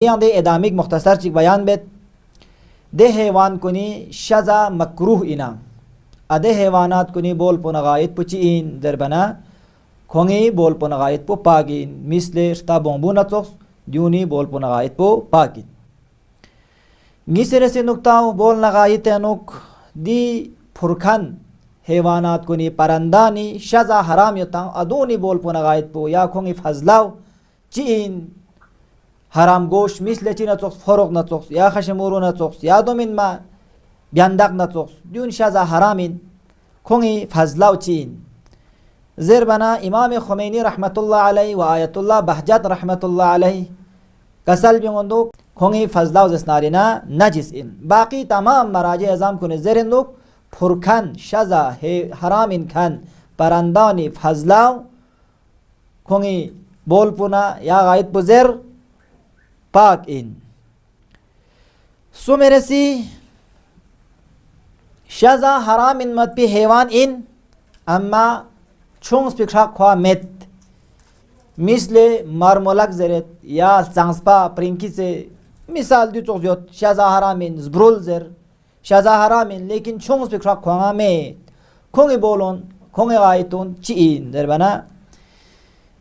दे एदामिक मुख्तसर चिक बयान बेत दे हैवान कुनी शजा मकरूह इना अदे हैवानात कुनी बोल पुनगायत पुचिन दरबना खोंगी बोल पुनगायत पु पागिन मिसले स्ता बोंबू नचोस द्यूनी बोल पुनगायत पु पागिन गिसरे से नुक्ताओ बोल नगायत अनुक दी फुरखन हैवानात कुनी परंदानी शजा हराम युता अदूनी बोल पुनगायत पु या खोंगी फजलाव चिन haram goş misle çina çok forok na çok ya khashmuru na çok ya domin ma byandak na çok dün şaza haramin kongi fazlaw chin zerbana imam Khomeini rahmatullah alayhi ve ayatullah bahjat rahmatullah alayhi kasal biondu kongi fazlaw zesnarina najis in baqi tamam maraji azam kune zerinduk furkan şaza he haramin kan parandani fazlaw kongi bolpuna ya gayet buzer पाक इन सुमेरसी शजा हराम इन मत पे हैवान इन अम्मा छुंग पिक्षा ख्वा मेत मिसले मारमोलक जरेत या चांसपा प्रिंकी से मिसाल दी चोक शजा हराम इन ज़ब्रुल जर शजा हराम इन लेकिन छुंग पिक्षा ख्वा मेत खोंगे बोलोन खोंगे गायतून चीन दरबना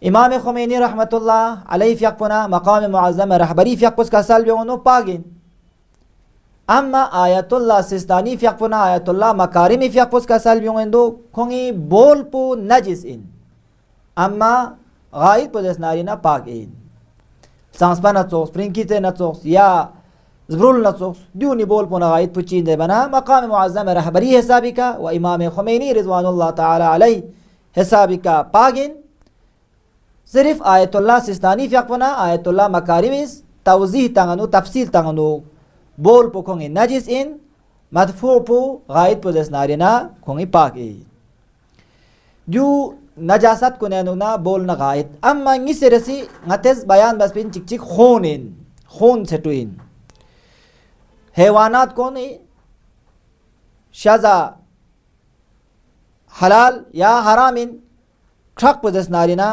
इमाम खुमैनी रहमतुल्लाह अलैहि फ़ियक़पुना मकाम मुअज़्ज़म रहबरी फ़ियक़पुस का साल बेवनो पागिन अम्मा आयतुल्लाह सिस्तानी फ़ियक़पुना आयतुल्लाह मकारिमी फ़ियक़पुस का साल बेवनो खोंगी बोल पु नजिस इन अम्मा गायब पुदेस नारीना पागिन सांसपा नचोस प्रिंकीते नचोस या ज़ब्रुल नचोस द्यूनी बोल पु गायब पुचीन दे बना मकाम मुअज़्ज़म रहबरी हिसाबी का व इमाम खुमैनी रिज़वानुल्लाह ताला अलैहि हिसाबी का पागिन सिर्फ आयतुल्लाह सिस्तानी फ़ियक़पुना आयतुल्लाह मकारिमिस तवज़ीह तंगनु तफसील तंगनु बोल पु खोंगी नजिस इन मदफू पु गायद पु जसनारिना खोंगी पाक इ जो नजासत कुनेनुना बोल न गायद अम्मा ngisirasi ngates बयान बसपिन चिक चिक खून इन खून सेटुइन हैवानात कोनी शजा हलाल या हराम इन खक पु जसनारिना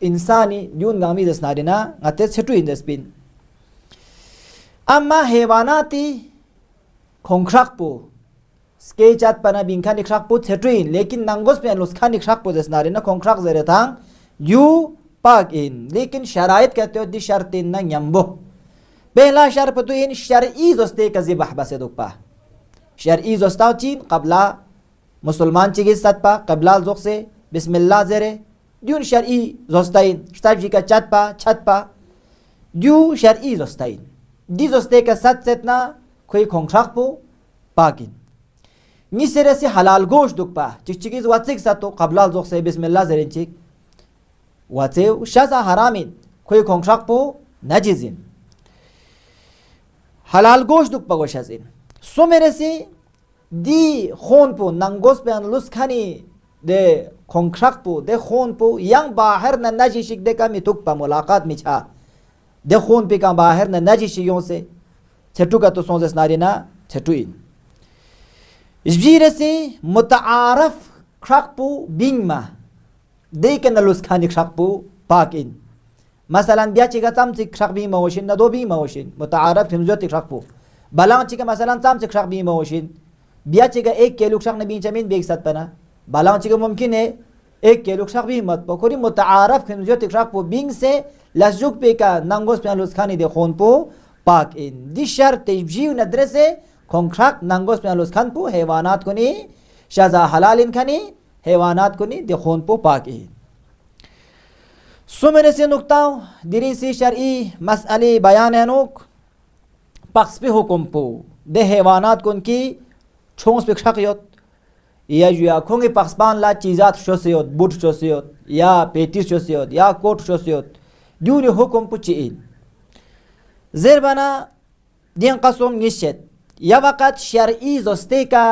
इंसानी ड्यून गामी दसनारिना ngate setu in despin amma hewanati khongkhrak pu skechat pana bingkhan ikhrak pu setu in lekin nangos pe luskan ikhrak pu desnarina khongkhrak zere thang you pak in lekin sharait कहते हो दी शर्त इन ना यम्बो पहला शर्त तो इन शरई जोस्ते कजी बहबा से दुपा शरई जोस्ता चीन कबला मुसलमान चिगिस सतपा कबला जोक से बिस्मिल्लाह जरे द्यून शरई जोस्ताइन शताब्दी का छतपा द्यू शरई जोस्ताइन दी जोस्ते का सत सेतना कोई खोंखराक पो पाकिन निसरे से हलाल गोश दुकपा चिकचिकिज वाचिक सतो कबलाल जोक से बिस्मिल्लाह जरिंचिक वाचे शजा हरामिन कोई खोंखराक पो नजिजिन हलाल गोश दुकपा गोशाजिन सो मेरे से दी खून पो नंगोस पे अनलुस खानी दे खोंखराक पु दे खून पु यंग बाहर न नजिशिक दे का मितुक पा मुलाकात मिछा दे खून पे का बाहर न नजिशियों से छटू का तो सोंजस नारिना छटू इन जीरे से मुतारफ खराक पु बिंगमा दे के नलुस खानी खराक पु पाक इन मसलन ब्याची का तमचिक खराक बिंग मवशिन न दो बिंग मवशिन मुतारफ हिमजोती खराक पु बलांची का मसलन तमचिक खराक बिंग मवशिन ब्याची का एक केलु खराक न बिंग जमीन बेग सत पना बालांची का मुमकिन है एक के लुक्षक भी मत पकोरी मुतारफ खिमजो तिखराक पो बिंग से लसजुक पे का नंगोस पे लुस्खानी दे खून पो पाक इन दिशर तजीव नदरे से खोंखराक नंगोस पे लुस्खान पो हैवानात को नी शजा हलाल इन खनी हैवानात को नी दे खून पो पाक इन सुमेरे से नुक्ताओ दिरी से शरई मसअले बयान है नुक पक्स पे हुकुम पो दे हैवानात को उनकी छोंस पे खशकियत या खोंगे पक्सपान ला चीज़ात शोसियत बुट शोसियत या पेटिस शोसियत या कोट शोसियत दूनी हुकुम पुची इन ज़ेरबना दिन कसम निश्चित या वक़्त शरई जोस्ते का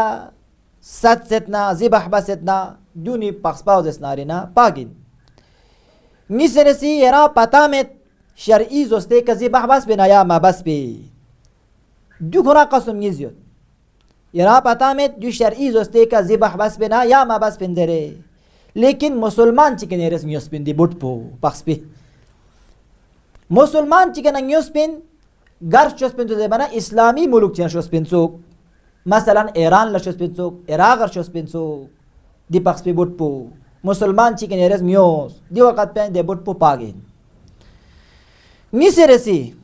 सत सेतना ज़िबह बसेतना दूनी पक्सपाव जस्नारिना पागिन निसरसी यरा पता में शरई जोस्ते का ज़िबह बस बिना या माबस पे दुखरा कसम निज़ियत यरा पता में जो शरई जोस्ते का ज़िबह बस बिना या मा बस पिंदरे लेकिन मुसलमान चिकन रस्मी स्पिन दी बुट पो पक्स पे मुसलमान chicken अंग्योस्पिन gar chospinto de bana islami muluk chen chospinso masalan Iran la chospinso Iraq ar chospinso di paxpi butpu musulman chiken eres mios di wakat pen de butpu pagin miseresi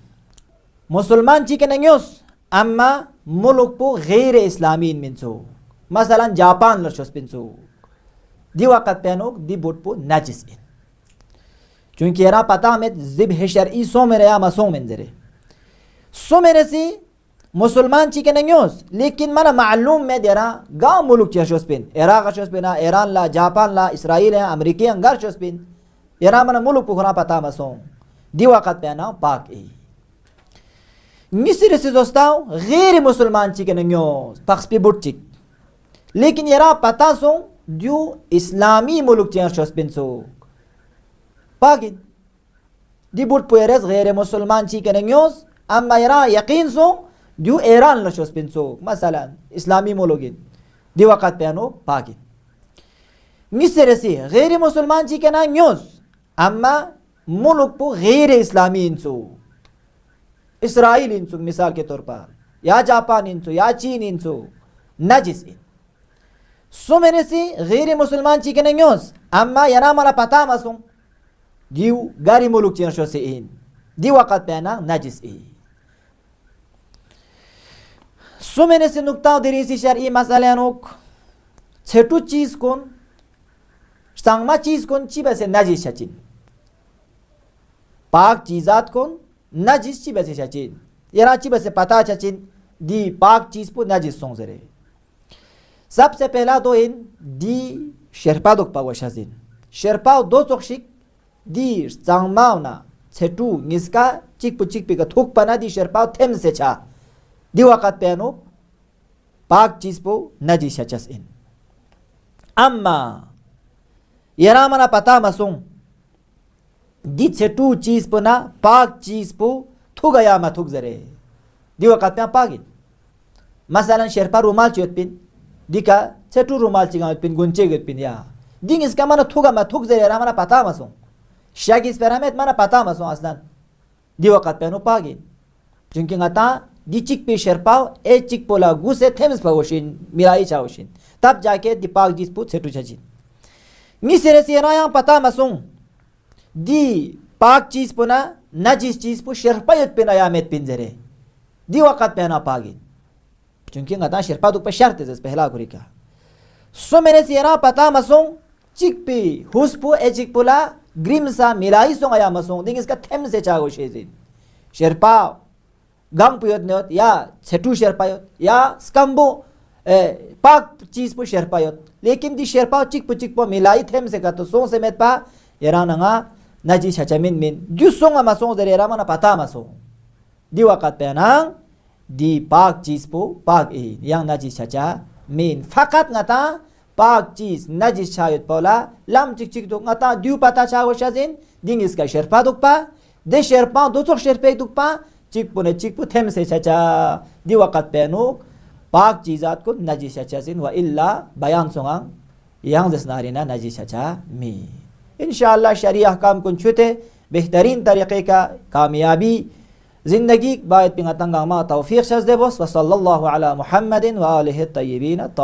musulman chiken mios amma muluk pu ghair islami minso masalan Japan la chospinso di wakat penok di butpu najis in क्योंकि यारा पता में जिब है शरई सो मेरे या मसो मंजरे सो मेरे से मुसलमान चीके नहीं होस लेकिन मना मालूम में देरा गांव मुल्क चेशोस्पिन इराक चेशोस्पिन ईरान ला जापान ला इसराइल है अमेरिकी अंगार चेशोस्पिन यारा मना मुल्क पुखना पता मसो दी वक्त पे ना पाक ए मिस्र से दोस्ताओ गैर मुसलमान चीके नहीं होस पक्ष पे बुट चिक लेकिन यारा पता सो जो इस्लामी मुल्क चेशोस्पिन सो Pagin di but pueres ghaire musulman chi kenengos amma yara yaqin so du Iran la shospin so masalan islami mologin di waqt peano pagin misre si ghaire musulman chi kenengos amma muluk pu ghaire islami inso Israel inso misal के तौर पर या Japan इंसो या चीन इंसो najis in so मेरे से गैर मुसलमान chi kenengos amma yara mala pata masung दिव गारी मुलुक चेंशो से इन दी वक़्त पैना नजिस ए सो मैंने से नुक्ता दरीसी शरई मसले अनुक छेटू चीज कोन सांगमा चीज कोन ची बसे नजिस शचिन पाक चीजात कोन नजिस ची बसे शचिन यरा ची बसे पता शचिन दी पाक चीज पो नजिस सों जरे सबसे पहला तो इन दी शेरपा दुक पावशाजिन शेरपा दो चोक्षिक दी सांगमावना छेटू निस्का चिक पुचिक पे थुक पना दी शेरपाव थेम से छा दी वक़्त पेनो पाक चीज पो नजी शचस इन अम्मा यरा मना पता मसुं दी छेटू चीज पो ना पाक चीज पो थुक गया मा थुक जरे दी वक़्त पे पागिन मसलन शेरपा रुमाल चोत पिन दी का छेटू रुमाल चिगा पिन गुंचे गत पिन या दी इसका मना थुका मा थुक जरे रा मना पता मसुं शागिस पेरामेत माना पता मसो असलन दी वक़्त पेनो पागे क्योंकि गता दी चिक पे शेरपाव ए चिक पोला गुसे थेम्स पावशिन मिलाई चावशिन तब जाके दी पाक जिस पुत सेटू छजिन मिसरे से ना पता मसो दी पाक चीज पुना नजिस चीज पु शेरपायत पे नया मेत पिंजरे दी वक़्त पेना पागे क्योंकि गता शेरपा दु पे शर्त है पहला गुरी का सो मेरे से ना पता मसो चिक पे हुस पु ए चिक पोला ग्रिम सा मिलाई सो आया मसों दिंग इसका थेम से चागो शेजिन शेरपा गंग पुयत नोत या छेटू शेरपायत या स्कम्बो पाक चीज पु शेरपायत लेकिन दी शेरपा चिक पु मिलाई थेम से का तो सो से मेत पा यरा नंगा नजी छचमिन मिन दु सोंगा मसों जरे रा मना पता मसों दी वक़्त पेना दी पाक चीज पु पाक ए yang नजी छचा मिन फकत ngata पाक चीज नजिस छायत पौला लम चिक चिक दुक ngata दु पता छा वशाजिन दिंग इसका शेरपा दुकपा दे शेरपा दो चोक शेरपे दुकपा चिक पु थेम से छचा दी वक़्त पेनो पाक चीजात को नजिस छचाजिन व इल्ला बयान सोंगा yang जसनारिना नजिस छचा मी इंशाअल्लाह शरी अहकाम कुन छुते बेहतरीन तरीके का कामयाबी जिंदगी बायत पिंगतंगा मा तौफीक सजदे बस व सल्लल्लाहु अला मुहम्मदिन व आलिहि तय्यबीन